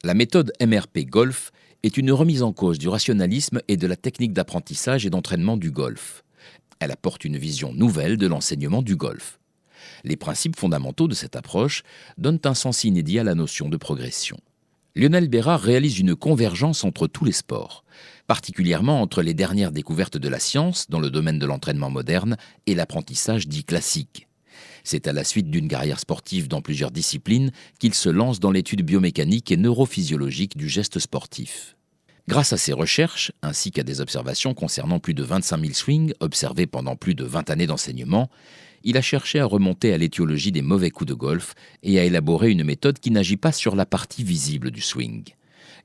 La méthode MRP Golf est une remise en cause du rationalisme et de la technique d'apprentissage et d'entraînement du golf. Elle apporte une vision nouvelle de l'enseignement du golf. Les principes fondamentaux de cette approche donnent un sens inédit à la notion de progression. Lionel Bérard réalise une convergence entre tous les sports, particulièrement entre les dernières découvertes de la science dans le domaine de l'entraînement moderne et l'apprentissage dit classique. C'est à la suite d'une carrière sportive dans plusieurs disciplines qu'il se lance dans l'étude biomécanique et neurophysiologique du geste sportif. Grâce à ses recherches, ainsi qu'à des observations concernant plus de 25 000 swings observés pendant plus de 20 années d'enseignement, il a cherché à remonter à l'étiologie des mauvais coups de golf et à élaborer une méthode qui n'agit pas sur la partie visible du swing.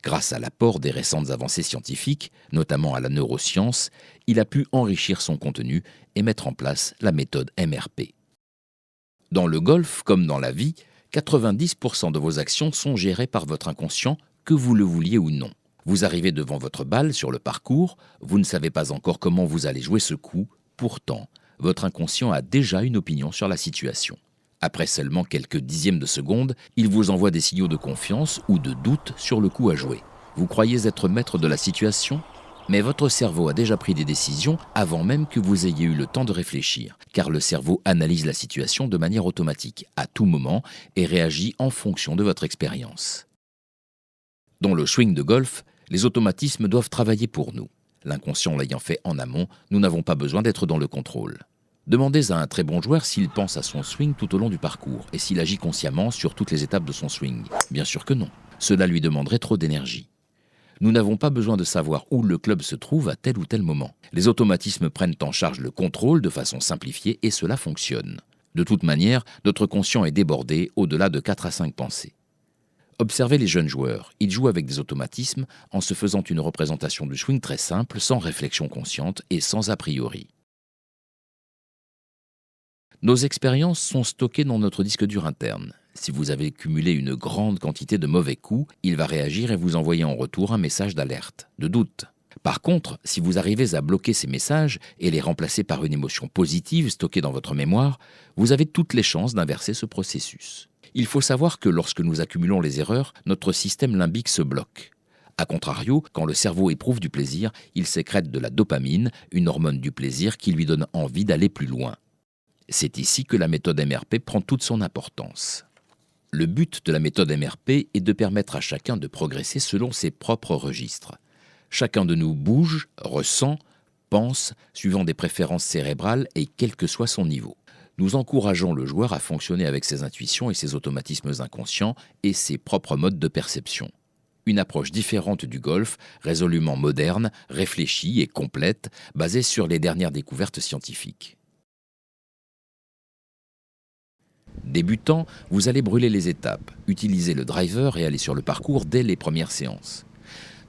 Grâce à l'apport des récentes avancées scientifiques, notamment à la neuroscience, il a pu enrichir son contenu et mettre en place la méthode MRP. Dans le golf, comme dans la vie, 90% de vos actions sont gérées par votre inconscient, que vous le vouliez ou non. Vous arrivez devant votre balle sur le parcours, vous ne savez pas encore comment vous allez jouer ce coup, pourtant, votre inconscient a déjà une opinion sur la situation. Après seulement quelques dixièmes de seconde, il vous envoie des signaux de confiance ou de doute sur le coup à jouer. Vous croyez être maître de la situation ? Mais votre cerveau a déjà pris des décisions avant même que vous ayez eu le temps de réfléchir, car le cerveau analyse la situation de manière automatique, à tout moment, et réagit en fonction de votre expérience. Dans le swing de golf, les automatismes doivent travailler pour nous. L'inconscient l'ayant fait en amont, nous n'avons pas besoin d'être dans le contrôle. Demandez à un très bon joueur s'il pense à son swing tout au long du parcours et s'il agit consciemment sur toutes les étapes de son swing. Bien sûr que non. Cela lui demanderait trop d'énergie. Nous n'avons pas besoin de savoir où le club se trouve à tel ou tel moment. Les automatismes prennent en charge le contrôle de façon simplifiée et cela fonctionne. De toute manière, notre conscient est débordé au-delà de 4 à 5 pensées. Observez les jeunes joueurs. Ils jouent avec des automatismes en se faisant une représentation du swing très simple, sans réflexion consciente et sans a priori. Nos expériences sont stockées dans notre disque dur interne. Si vous avez cumulé une grande quantité de mauvais coups, il va réagir et vous envoyer en retour un message d'alerte, de doute. Par contre, si vous arrivez à bloquer ces messages et les remplacer par une émotion positive stockée dans votre mémoire, vous avez toutes les chances d'inverser ce processus. Il faut savoir que lorsque nous accumulons les erreurs, notre système limbique se bloque. A contrario, quand le cerveau éprouve du plaisir, il sécrète de la dopamine, une hormone du plaisir qui lui donne envie d'aller plus loin. C'est ici que la méthode MRP prend toute son importance. Le but de la méthode MRP est de permettre à chacun de progresser selon ses propres registres. Chacun de nous bouge, ressent, pense, suivant des préférences cérébrales et quel que soit son niveau. Nous encourageons le joueur à fonctionner avec ses intuitions et ses automatismes inconscients et ses propres modes de perception. Une approche différente du golf, résolument moderne, réfléchie et complète, basée sur les dernières découvertes scientifiques. Débutant, vous allez brûler les étapes, utiliser le driver et aller sur le parcours dès les premières séances.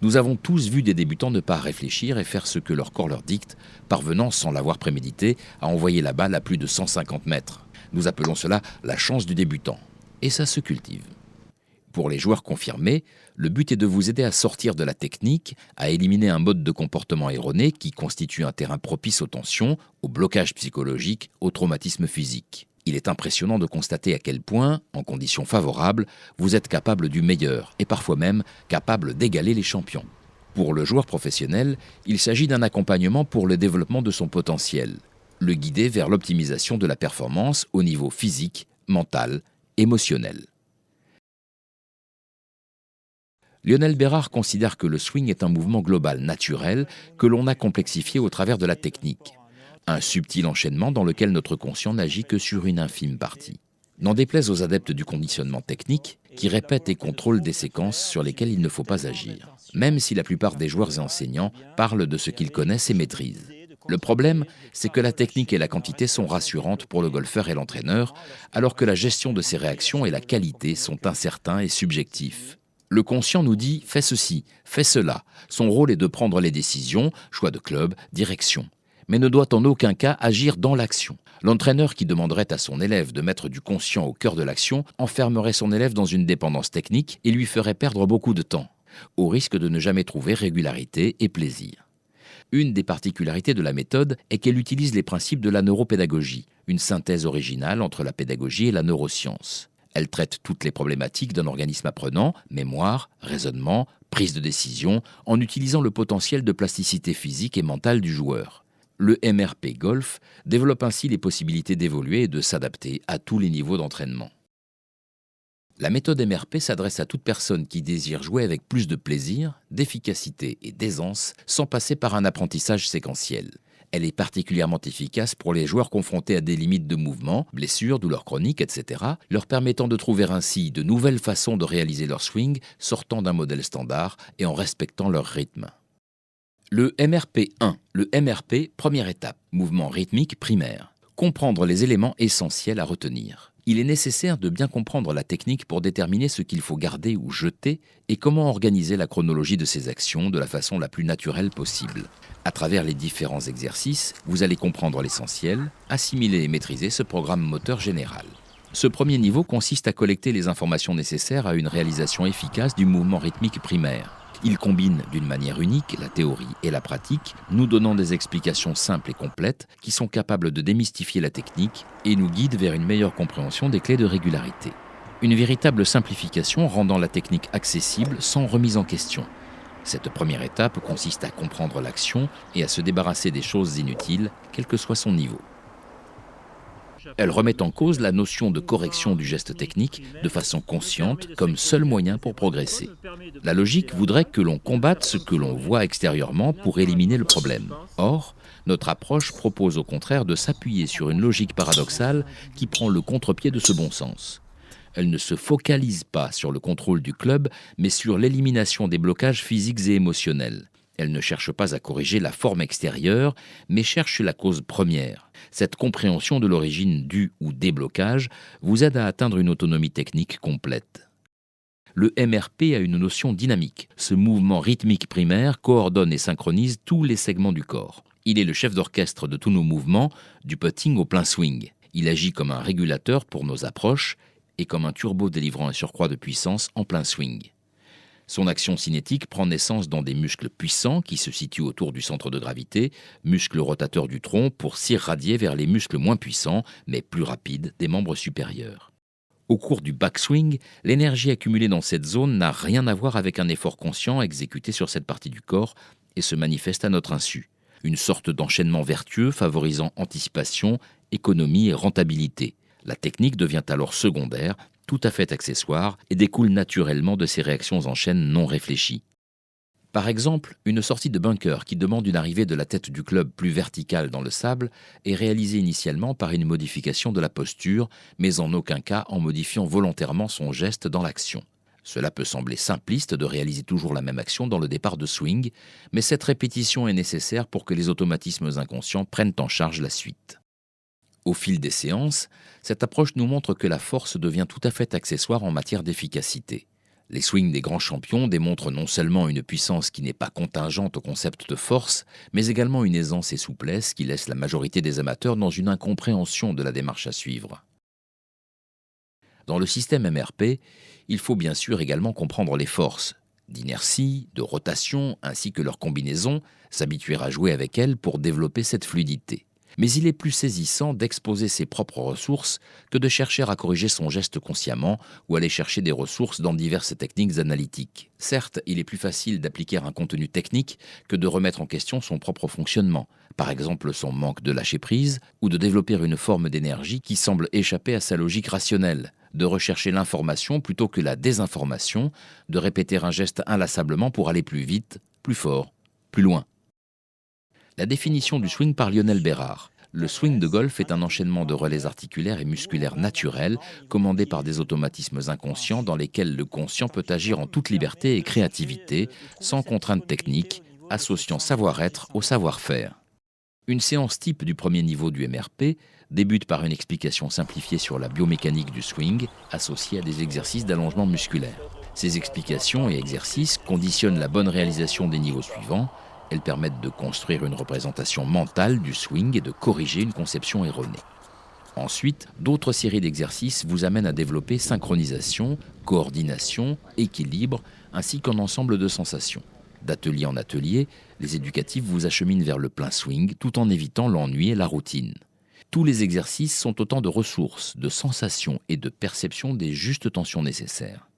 Nous avons tous vu des débutants ne pas réfléchir et faire ce que leur corps leur dicte, parvenant, sans l'avoir prémédité, à envoyer la balle à plus de 150 mètres. Nous appelons cela la chance du débutant. Et ça se cultive. Pour les joueurs confirmés, le but est de vous aider à sortir de la technique, à éliminer un mode de comportement erroné qui constitue un terrain propice aux tensions, au blocage psychologique, au traumatisme physique. Il est impressionnant de constater à quel point, en conditions favorables, vous êtes capable du meilleur et parfois même capable d'égaler les champions. Pour le joueur professionnel, il s'agit d'un accompagnement pour le développement de son potentiel, le guider vers l'optimisation de la performance au niveau physique, mental, émotionnel. Lionel Bérard considère que le swing est un mouvement global naturel que l'on a complexifié au travers de la technique. Un subtil enchaînement dans lequel notre conscient n'agit que sur une infime partie. N'en déplaise aux adeptes du conditionnement technique qui répètent et contrôlent des séquences sur lesquelles il ne faut pas agir, même si la plupart des joueurs et enseignants parlent de ce qu'ils connaissent et maîtrisent. Le problème, c'est que la technique et la quantité sont rassurantes pour le golfeur et l'entraîneur, alors que la gestion de ses réactions et la qualité sont incertains et subjectifs. Le conscient nous dit « fais ceci, fais cela ». Son rôle est de prendre les décisions, choix de club, direction, mais ne doit en aucun cas agir dans l'action. L'entraîneur qui demanderait à son élève de mettre du conscient au cœur de l'action enfermerait son élève dans une dépendance technique et lui ferait perdre beaucoup de temps, au risque de ne jamais trouver régularité et plaisir. Une des particularités de la méthode est qu'elle utilise les principes de la neuropédagogie, une synthèse originale entre la pédagogie et la neuroscience. Elle traite toutes les problématiques d'un organisme apprenant, mémoire, raisonnement, prise de décision, en utilisant le potentiel de plasticité physique et mentale du joueur. Le MRP Golf développe ainsi les possibilités d'évoluer et de s'adapter à tous les niveaux d'entraînement. La méthode MRP s'adresse à toute personne qui désire jouer avec plus de plaisir, d'efficacité et d'aisance sans passer par un apprentissage séquentiel. Elle est particulièrement efficace pour les joueurs confrontés à des limites de mouvement, blessures, douleurs chroniques, etc., leur permettant de trouver ainsi de nouvelles façons de réaliser leur swing, sortant d'un modèle standard et en respectant leur rythme. Le MRP 1. Le MRP, première étape, mouvement rythmique primaire. Comprendre les éléments essentiels à retenir. Il est nécessaire de bien comprendre la technique pour déterminer ce qu'il faut garder ou jeter et comment organiser la chronologie de ces actions de la façon la plus naturelle possible. À travers les différents exercices, vous allez comprendre l'essentiel, assimiler et maîtriser ce programme moteur général. Ce premier niveau consiste à collecter les informations nécessaires à une réalisation efficace du mouvement rythmique primaire. Il combine d'une manière unique la théorie et la pratique, nous donnant des explications simples et complètes qui sont capables de démystifier la technique et nous guident vers une meilleure compréhension des clés de régularité. Une véritable simplification rendant la technique accessible sans remise en question. Cette première étape consiste à comprendre l'action et à se débarrasser des choses inutiles, quel que soit son niveau. Elle remet en cause la notion de correction du geste technique de façon consciente comme seul moyen pour progresser. La logique voudrait que l'on combatte ce que l'on voit extérieurement pour éliminer le problème. Or, notre approche propose au contraire de s'appuyer sur une logique paradoxale qui prend le contre-pied de ce bon sens. Elle ne se focalise pas sur le contrôle du club, mais sur l'élimination des blocages physiques et émotionnels. Elle ne cherche pas à corriger la forme extérieure, mais cherche la cause première. Cette compréhension de l'origine du ou des blocages vous aide à atteindre une autonomie technique complète. Le MRP a une notion dynamique. Ce mouvement rythmique primaire coordonne et synchronise tous les segments du corps. Il est le chef d'orchestre de tous nos mouvements, du putting au plein swing. Il agit comme un régulateur pour nos approches et comme un turbo délivrant un surcroît de puissance en plein swing. Son action cinétique prend naissance dans des muscles puissants qui se situent autour du centre de gravité, muscles rotateurs du tronc pour s'irradier vers les muscles moins puissants, mais plus rapides, des membres supérieurs. Au cours du backswing, l'énergie accumulée dans cette zone n'a rien à voir avec un effort conscient exécuté sur cette partie du corps et se manifeste à notre insu. Une sorte d'enchaînement vertueux favorisant anticipation, économie et rentabilité. La technique devient alors secondaire, tout à fait accessoire et découle naturellement de ces réactions en chaîne non réfléchies. Par exemple, une sortie de bunker qui demande une arrivée de la tête du club plus verticale dans le sable est réalisée initialement par une modification de la posture, mais en aucun cas en modifiant volontairement son geste dans l'action. Cela peut sembler simpliste de réaliser toujours la même action dans le départ de swing, mais cette répétition est nécessaire pour que les automatismes inconscients prennent en charge la suite. Au fil des séances, cette approche nous montre que la force devient tout à fait accessoire en matière d'efficacité. Les swings des grands champions démontrent non seulement une puissance qui n'est pas contingente au concept de force, mais également une aisance et souplesse qui laissent la majorité des amateurs dans une incompréhension de la démarche à suivre. Dans le système MRP, il faut bien sûr également comprendre les forces, d'inertie, de rotation, ainsi que leurs combinaisons, s'habituer à jouer avec elles pour développer cette fluidité. Mais il est plus saisissant d'exposer ses propres ressources que de chercher à corriger son geste consciemment ou aller chercher des ressources dans diverses techniques analytiques. Certes, il est plus facile d'appliquer un contenu technique que de remettre en question son propre fonctionnement, par exemple son manque de lâcher-prise ou de développer une forme d'énergie qui semble échapper à sa logique rationnelle, de rechercher l'information plutôt que la désinformation, de répéter un geste inlassablement pour aller plus vite, plus fort, plus loin. La définition du swing par Lionel Bérard. Le swing de golf est un enchaînement de relais articulaires et musculaires naturels, commandés par des automatismes inconscients dans lesquels le conscient peut agir en toute liberté et créativité, sans contrainte technique, associant savoir-être au savoir-faire. Une séance type du premier niveau du MRP débute par une explication simplifiée sur la biomécanique du swing, associée à des exercices d'allongement musculaire. Ces explications et exercices conditionnent la bonne réalisation des niveaux suivants. Elles permettent de construire une représentation mentale du swing et de corriger une conception erronée. Ensuite, d'autres séries d'exercices vous amènent à développer synchronisation, coordination, équilibre, ainsi qu'un ensemble de sensations. D'atelier en atelier, les éducatifs vous acheminent vers le plein swing tout en évitant l'ennui et la routine. Tous les exercices sont autant de ressources, de sensations et de perception des justes tensions nécessaires.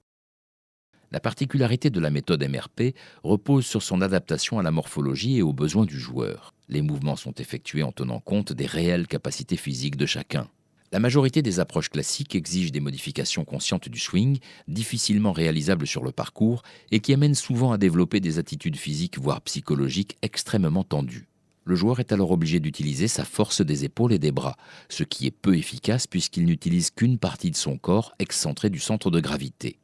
La particularité de la méthode MRP repose sur son adaptation à la morphologie et aux besoins du joueur. Les mouvements sont effectués en tenant compte des réelles capacités physiques de chacun. La majorité des approches classiques exigent des modifications conscientes du swing, difficilement réalisables sur le parcours et qui amènent souvent à développer des attitudes physiques voire psychologiques extrêmement tendues. Le joueur est alors obligé d'utiliser sa force des épaules et des bras, ce qui est peu efficace puisqu'il n'utilise qu'une partie de son corps excentrée du centre de gravité.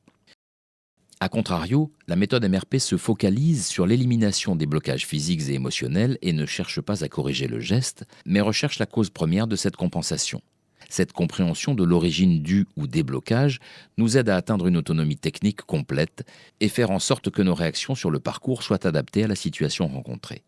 A contrario, la méthode MRP se focalise sur l'élimination des blocages physiques et émotionnels et ne cherche pas à corriger le geste, mais recherche la cause première de cette compensation. Cette compréhension de l'origine du ou des blocages nous aide à atteindre une autonomie technique complète et faire en sorte que nos réactions sur le parcours soient adaptées à la situation rencontrée.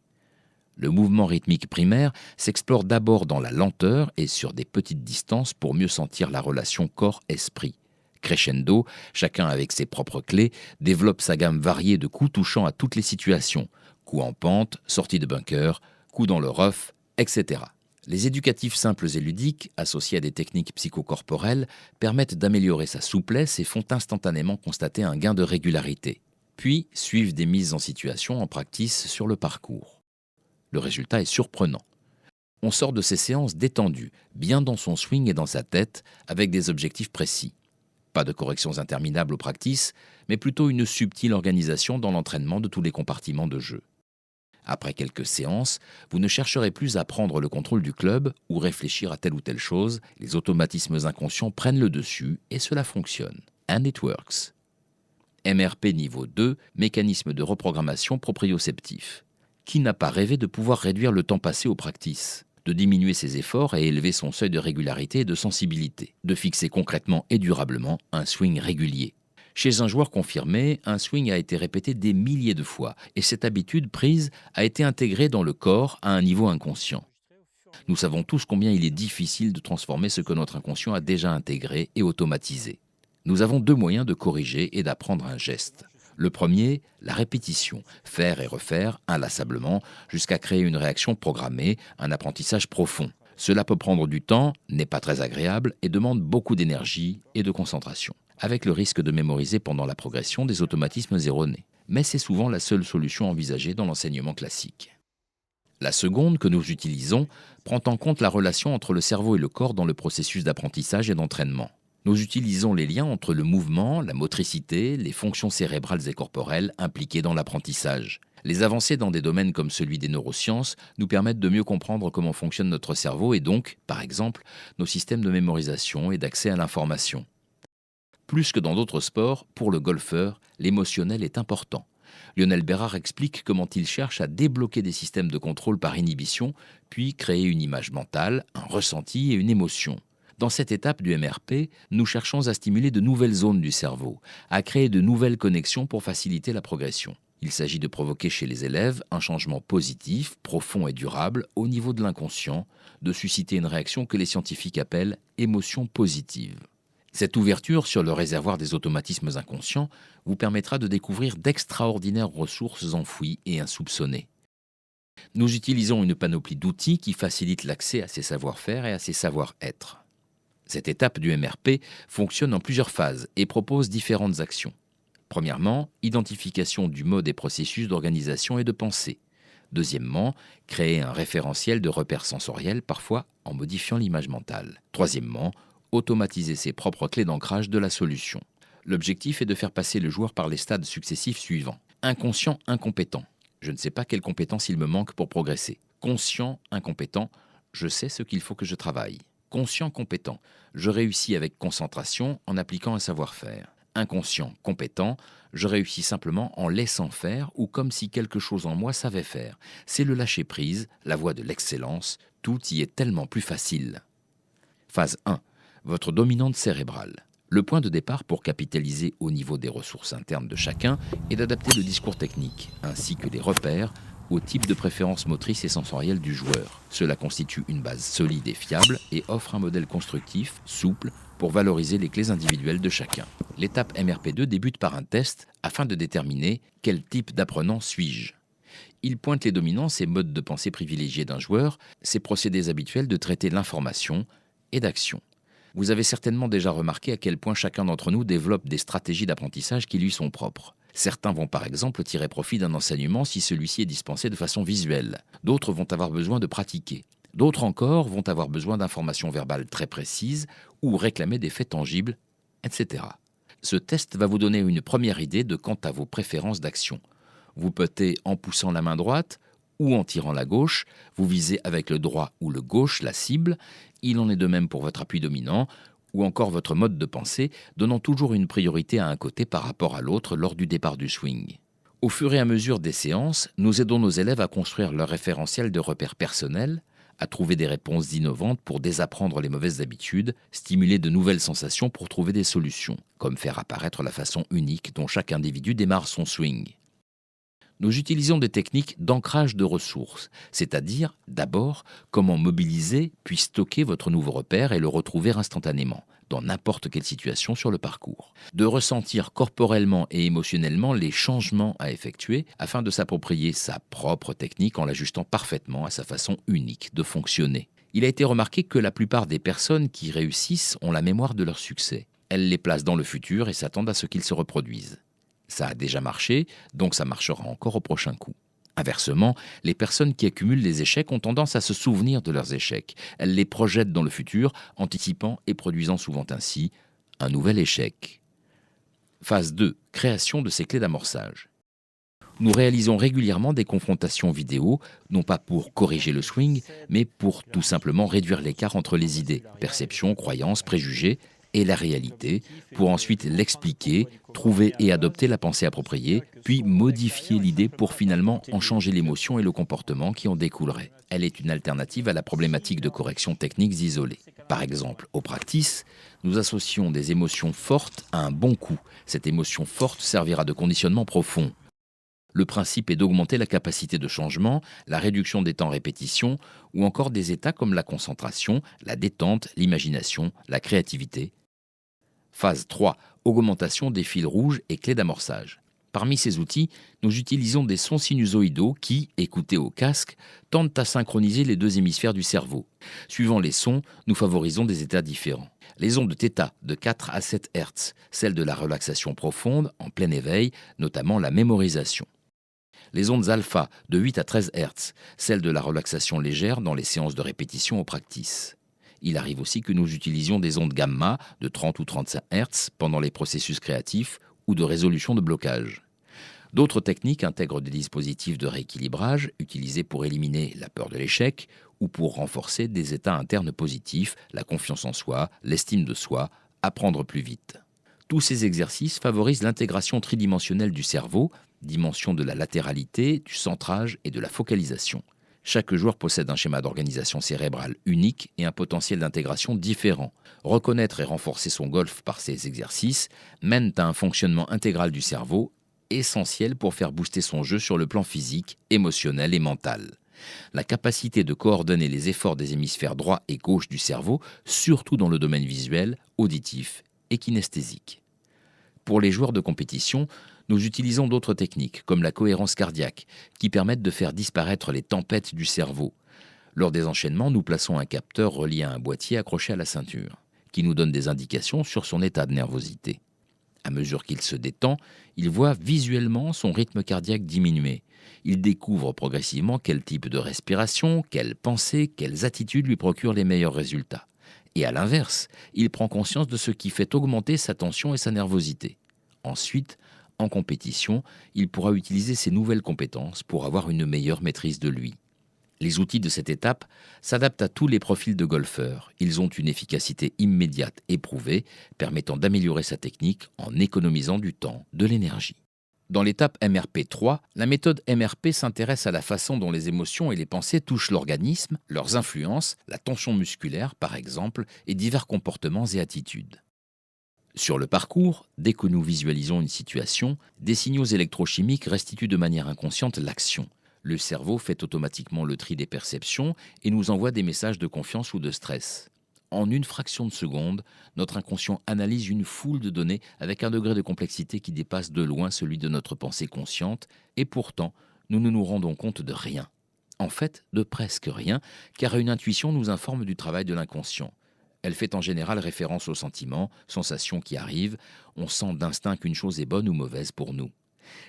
Le mouvement rythmique primaire s'explore d'abord dans la lenteur et sur des petites distances pour mieux sentir la relation corps-esprit. Crescendo, chacun avec ses propres clés, développe sa gamme variée de coups touchant à toutes les situations. Coups en pente, sortie de bunker, coups dans le rough, etc. Les éducatifs simples et ludiques, associés à des techniques psychocorporelles, permettent d'améliorer sa souplesse et font instantanément constater un gain de régularité. Puis suivent des mises en situation en practice sur le parcours. Le résultat est surprenant. On sort de ces séances détendu, bien dans son swing et dans sa tête, avec des objectifs précis. Pas de corrections interminables aux practices, mais plutôt une subtile organisation dans l'entraînement de tous les compartiments de jeu. Après quelques séances, vous ne chercherez plus à prendre le contrôle du club ou réfléchir à telle ou telle chose, les automatismes inconscients prennent le dessus et cela fonctionne. And it works. MRP niveau 2, mécanisme de reprogrammation proprioceptif. Qui n'a pas rêvé de pouvoir réduire le temps passé aux practices, de diminuer ses efforts et élever son seuil de régularité et de sensibilité, de fixer concrètement et durablement un swing régulier. Chez un joueur confirmé, un swing a été répété des milliers de fois et cette habitude prise a été intégrée dans le corps à un niveau inconscient. Nous savons tous combien il est difficile de transformer ce que notre inconscient a déjà intégré et automatisé. Nous avons deux moyens de corriger et d'apprendre un geste. Le premier, la répétition, faire et refaire inlassablement jusqu'à créer une réaction programmée, un apprentissage profond. Cela peut prendre du temps, n'est pas très agréable et demande beaucoup d'énergie et de concentration, avec le risque de mémoriser pendant la progression des automatismes erronés. Mais c'est souvent la seule solution envisagée dans l'enseignement classique. La seconde, que nous utilisons, prend en compte la relation entre le cerveau et le corps dans le processus d'apprentissage et d'entraînement. Nous utilisons les liens entre le mouvement, la motricité, les fonctions cérébrales et corporelles impliquées dans l'apprentissage. Les avancées dans des domaines comme celui des neurosciences nous permettent de mieux comprendre comment fonctionne notre cerveau et donc, par exemple, nos systèmes de mémorisation et d'accès à l'information. Plus que dans d'autres sports, pour le golfeur, l'émotionnel est important. Lionel Bérard explique comment il cherche à débloquer des systèmes de contrôle par inhibition, puis créer une image mentale, un ressenti et une émotion. Dans cette étape du MRP, nous cherchons à stimuler de nouvelles zones du cerveau, à créer de nouvelles connexions pour faciliter la progression. Il s'agit de provoquer chez les élèves un changement positif, profond et durable au niveau de l'inconscient, de susciter une réaction que les scientifiques appellent émotion positive. Cette ouverture sur le réservoir des automatismes inconscients vous permettra de découvrir d'extraordinaires ressources enfouies et insoupçonnées. Nous utilisons une panoplie d'outils qui facilitent l'accès à ces savoir-faire et à ces savoir-être. Cette étape du MRP fonctionne en plusieurs phases et propose différentes actions. Premièrement, identification du mode et processus d'organisation et de pensée. Deuxièmement, créer un référentiel de repères sensoriels, parfois en modifiant l'image mentale. Troisièmement, automatiser ses propres clés d'ancrage de la solution. L'objectif est de faire passer le joueur par les stades successifs suivants. Inconscient, incompétent. Je ne sais pas quelles compétences il me manque pour progresser. Conscient, incompétent. Je sais ce qu'il faut que je travaille. Conscient, compétent. Je réussis avec concentration en appliquant un savoir-faire. Inconscient, compétent. Je réussis simplement en laissant faire ou comme si quelque chose en moi savait faire. C'est le lâcher-prise, la voie de l'excellence. Tout y est tellement plus facile. Phase 1. Votre dominante cérébrale. Le point de départ pour capitaliser au niveau des ressources internes de chacun est d'adapter le discours technique, ainsi que les repères, au type de préférence motrice et sensorielle du joueur. Cela constitue une base solide et fiable et offre un modèle constructif, souple, pour valoriser les clés individuelles de chacun. L'étape MRP2 débute par un test afin de déterminer quel type d'apprenant suis-je. Il pointe les dominances et modes de pensée privilégiés d'un joueur, ses procédés habituels de traiter l'information et d'action. Vous avez certainement déjà remarqué à quel point chacun d'entre nous développe des stratégies d'apprentissage qui lui sont propres. Certains vont par exemple tirer profit d'un enseignement si celui-ci est dispensé de façon visuelle. D'autres vont avoir besoin de pratiquer. D'autres encore vont avoir besoin d'informations verbales très précises ou réclamer des faits tangibles, etc. Ce test va vous donner une première idée de quant à vos préférences d'action. Vous potez en poussant la main droite ou en tirant la gauche, vous visez avec le droit ou le gauche la cible, il en est de même pour votre appui dominant, ou encore votre mode de pensée, donnant toujours une priorité à un côté par rapport à l'autre lors du départ du swing. Au fur et à mesure des séances, nous aidons nos élèves à construire leur référentiel de repères personnels, à trouver des réponses innovantes pour désapprendre les mauvaises habitudes, stimuler de nouvelles sensations pour trouver des solutions, comme faire apparaître la façon unique dont chaque individu démarre son swing. Nous utilisons des techniques d'ancrage de ressources, c'est-à-dire, d'abord, comment mobiliser puis stocker votre nouveau repère et le retrouver instantanément, dans n'importe quelle situation sur le parcours. De ressentir corporellement et émotionnellement les changements à effectuer afin de s'approprier sa propre technique en l'ajustant parfaitement à sa façon unique de fonctionner. Il a été remarqué que la plupart des personnes qui réussissent ont la mémoire de leur succès. Elles les placent dans le futur et s'attendent à ce qu'ils se reproduisent. Ça a déjà marché, donc ça marchera encore au prochain coup. Inversement, les personnes qui accumulent les échecs ont tendance à se souvenir de leurs échecs. Elles les projettent dans le futur, anticipant et produisant souvent ainsi un nouvel échec. Phase 2. Création de ces clés d'amorçage. Nous réalisons régulièrement des confrontations vidéo, non pas pour corriger le swing, mais pour tout simplement réduire l'écart entre les idées, perceptions, croyances, préjugés, et la réalité, pour ensuite l'expliquer, trouver et adopter la pensée appropriée, puis modifier l'idée pour finalement en changer l'émotion et le comportement qui en découlerait. Elle est une alternative à la problématique de correction techniques isolées. Par exemple, au practice, nous associons des émotions fortes à un bon coup. Cette émotion forte servira de conditionnement profond. Le principe est d'augmenter la capacité de changement, la réduction des temps répétition, ou encore des états comme la concentration, la détente, l'imagination, la créativité. Phase 3. Augmentation des fils rouges et clés d'amorçage. Parmi ces outils, nous utilisons des sons sinusoïdaux qui, écoutés au casque, tendent à synchroniser les deux hémisphères du cerveau. Suivant les sons, nous favorisons des états différents. Les ondes θ de 4 à 7 Hz, celles de la relaxation profonde, en plein éveil, notamment la mémorisation. Les ondes alpha de 8 à 13 Hz, celles de la relaxation légère dans les séances de répétition au practice. Il arrive aussi que nous utilisions des ondes gamma de 30 ou 35 Hz pendant les processus créatifs ou de résolution de blocage. D'autres techniques intègrent des dispositifs de rééquilibrage utilisés pour éliminer la peur de l'échec ou pour renforcer des états internes positifs, la confiance en soi, l'estime de soi, apprendre plus vite. Tous ces exercices favorisent l'intégration tridimensionnelle du cerveau, dimension de la latéralité, du centrage et de la focalisation. Chaque joueur possède un schéma d'organisation cérébrale unique et un potentiel d'intégration différent. Reconnaître et renforcer son golf par ces exercices mène à un fonctionnement intégral du cerveau, essentiel pour faire booster son jeu sur le plan physique, émotionnel et mental. La capacité de coordonner les efforts des hémisphères droit et gauche du cerveau, surtout dans le domaine visuel, auditif et kinesthésique. Pour les joueurs de compétition, nous utilisons d'autres techniques, comme la cohérence cardiaque, qui permettent de faire disparaître les tempêtes du cerveau. Lors des enchaînements, nous plaçons un capteur relié à un boîtier accroché à la ceinture, qui nous donne des indications sur son état de nervosité. À mesure qu'il se détend, il voit visuellement son rythme cardiaque diminuer. Il découvre progressivement quel type de respiration, quelles pensées, quelles attitudes lui procurent les meilleurs résultats. Et à l'inverse, il prend conscience de ce qui fait augmenter sa tension et sa nervosité. Ensuite, en compétition, il pourra utiliser ses nouvelles compétences pour avoir une meilleure maîtrise de lui. Les outils de cette étape s'adaptent à tous les profils de golfeurs. Ils ont une efficacité immédiate éprouvée, permettant d'améliorer sa technique en économisant du temps, de l'énergie. Dans l'étape MRP3, la méthode MRP s'intéresse à la façon dont les émotions et les pensées touchent l'organisme, leurs influences, la tension musculaire par exemple, et divers comportements et attitudes. Sur le parcours, dès que nous visualisons une situation, des signaux électrochimiques restituent de manière inconsciente l'action. Le cerveau fait automatiquement le tri des perceptions et nous envoie des messages de confiance ou de stress. En une fraction de seconde, notre inconscient analyse une foule de données avec un degré de complexité qui dépasse de loin celui de notre pensée consciente, et pourtant, nous ne nous rendons compte de rien. En fait, de presque rien, car une intuition nous informe du travail de l'inconscient. Elle fait en général référence aux sentiments, sensations qui arrivent, on sent d'instinct qu'une chose est bonne ou mauvaise pour nous.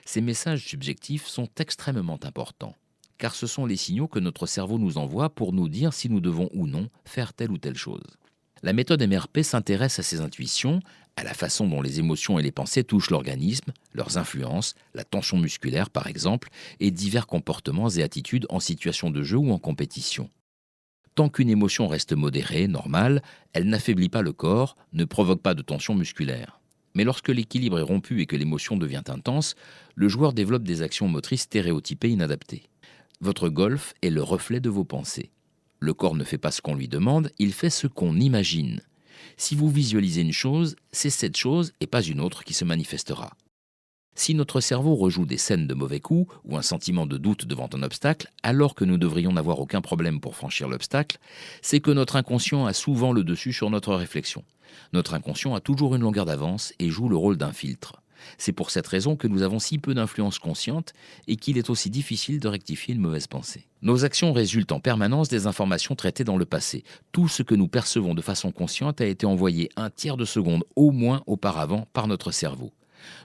Ces messages subjectifs sont extrêmement importants, car ce sont les signaux que notre cerveau nous envoie pour nous dire si nous devons ou non faire telle ou telle chose. La méthode MRP s'intéresse à ces intuitions, à la façon dont les émotions et les pensées touchent l'organisme, leurs influences, la tension musculaire par exemple, et divers comportements et attitudes en situation de jeu ou en compétition. Tant qu'une émotion reste modérée, normale, elle n'affaiblit pas le corps, ne provoque pas de tension musculaire. Mais lorsque l'équilibre est rompu et que l'émotion devient intense, le joueur développe des actions motrices stéréotypées inadaptées. Votre golf est le reflet de vos pensées. Le corps ne fait pas ce qu'on lui demande, il fait ce qu'on imagine. Si vous visualisez une chose, c'est cette chose et pas une autre qui se manifestera. Si notre cerveau rejoue des scènes de mauvais coups ou un sentiment de doute devant un obstacle, alors que nous devrions n'avoir aucun problème pour franchir l'obstacle, c'est que notre inconscient a souvent le dessus sur notre réflexion. Notre inconscient a toujours une longueur d'avance et joue le rôle d'un filtre. C'est pour cette raison que nous avons si peu d'influence consciente et qu'il est aussi difficile de rectifier une mauvaise pensée. Nos actions résultent en permanence des informations traitées dans le passé. Tout ce que nous percevons de façon consciente a été envoyé un tiers de seconde au moins auparavant par notre cerveau.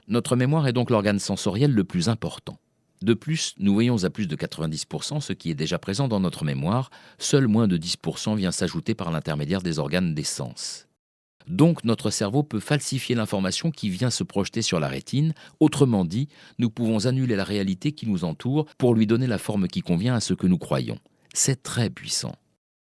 Notre mémoire est donc l'organe sensoriel le plus important. De plus, nous voyons à plus de 90% ce qui est déjà présent dans notre mémoire, seul moins de 10% vient s'ajouter par l'intermédiaire des organes des sens. Donc notre cerveau peut falsifier l'information qui vient se projeter sur la rétine, autrement dit, nous pouvons annuler la réalité qui nous entoure pour lui donner la forme qui convient à ce que nous croyons. C'est très puissant.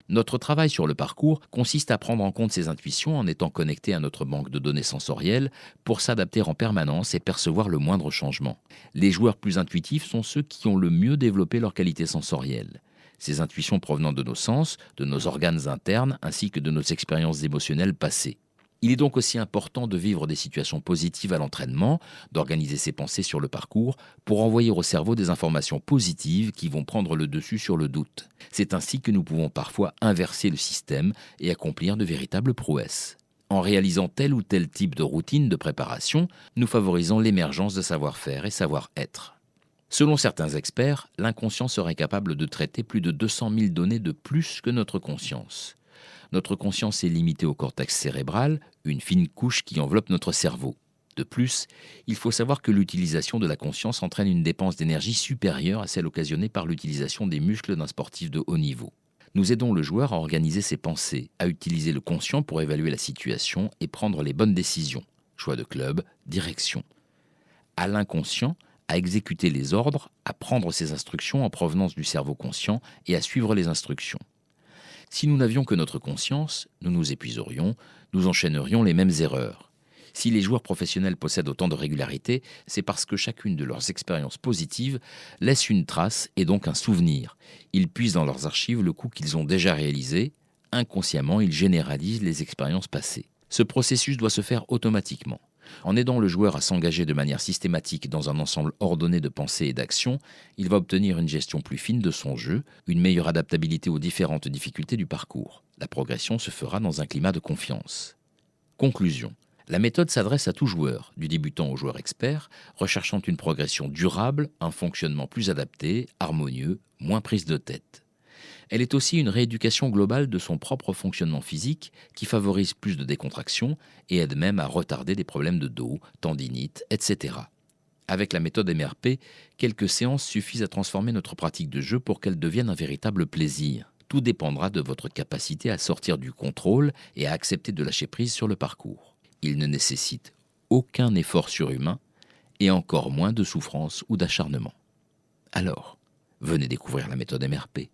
Notre travail sur le parcours consiste à prendre en compte ces intuitions en étant connecté à notre banque de données sensorielles pour s'adapter en permanence et percevoir le moindre changement. Les joueurs plus intuitifs sont ceux qui ont le mieux développé leurs qualités sensorielles. Ces intuitions provenant de nos sens, de nos organes internes ainsi que de nos expériences émotionnelles passées. Il est donc aussi important de vivre des situations positives à l'entraînement, d'organiser ses pensées sur le parcours pour envoyer au cerveau des informations positives qui vont prendre le dessus sur le doute. C'est ainsi que nous pouvons parfois inverser le système et accomplir de véritables prouesses. En réalisant tel ou tel type de routine de préparation, nous favorisons l'émergence de savoir-faire et savoir-être. Selon certains experts, l'inconscient serait capable de traiter plus de 200 000 données de plus que notre conscience. Notre conscience est limitée au cortex cérébral, une fine couche qui enveloppe notre cerveau. De plus, il faut savoir que l'utilisation de la conscience entraîne une dépense d'énergie supérieure à celle occasionnée par l'utilisation des muscles d'un sportif de haut niveau. Nous aidons le joueur à organiser ses pensées, à utiliser le conscient pour évaluer la situation et prendre les bonnes décisions, choix de club, direction. À l'inconscient, à exécuter les ordres, à prendre ses instructions en provenance du cerveau conscient et à suivre les instructions. Si nous n'avions que notre conscience, nous nous épuiserions, nous enchaînerions les mêmes erreurs. Si les joueurs professionnels possèdent autant de régularité, c'est parce que chacune de leurs expériences positives laisse une trace et donc un souvenir. Ils puisent dans leurs archives le coup qu'ils ont déjà réalisé. Inconsciemment, ils généralisent les expériences passées. Ce processus doit se faire automatiquement. En aidant le joueur à s'engager de manière systématique dans un ensemble ordonné de pensées et d'actions, il va obtenir une gestion plus fine de son jeu, une meilleure adaptabilité aux différentes difficultés du parcours. La progression se fera dans un climat de confiance. Conclusion. La méthode s'adresse à tout joueur, du débutant au joueur expert, recherchant une progression durable, un fonctionnement plus adapté, harmonieux, moins prise de tête. Elle est aussi une rééducation globale de son propre fonctionnement physique qui favorise plus de décontraction et aide même à retarder des problèmes de dos, tendinite, etc. Avec la méthode MRP, quelques séances suffisent à transformer notre pratique de jeu pour qu'elle devienne un véritable plaisir. Tout dépendra de votre capacité à sortir du contrôle et à accepter de lâcher prise sur le parcours. Il ne nécessite aucun effort surhumain et encore moins de souffrance ou d'acharnement. Alors, venez découvrir la méthode MRP.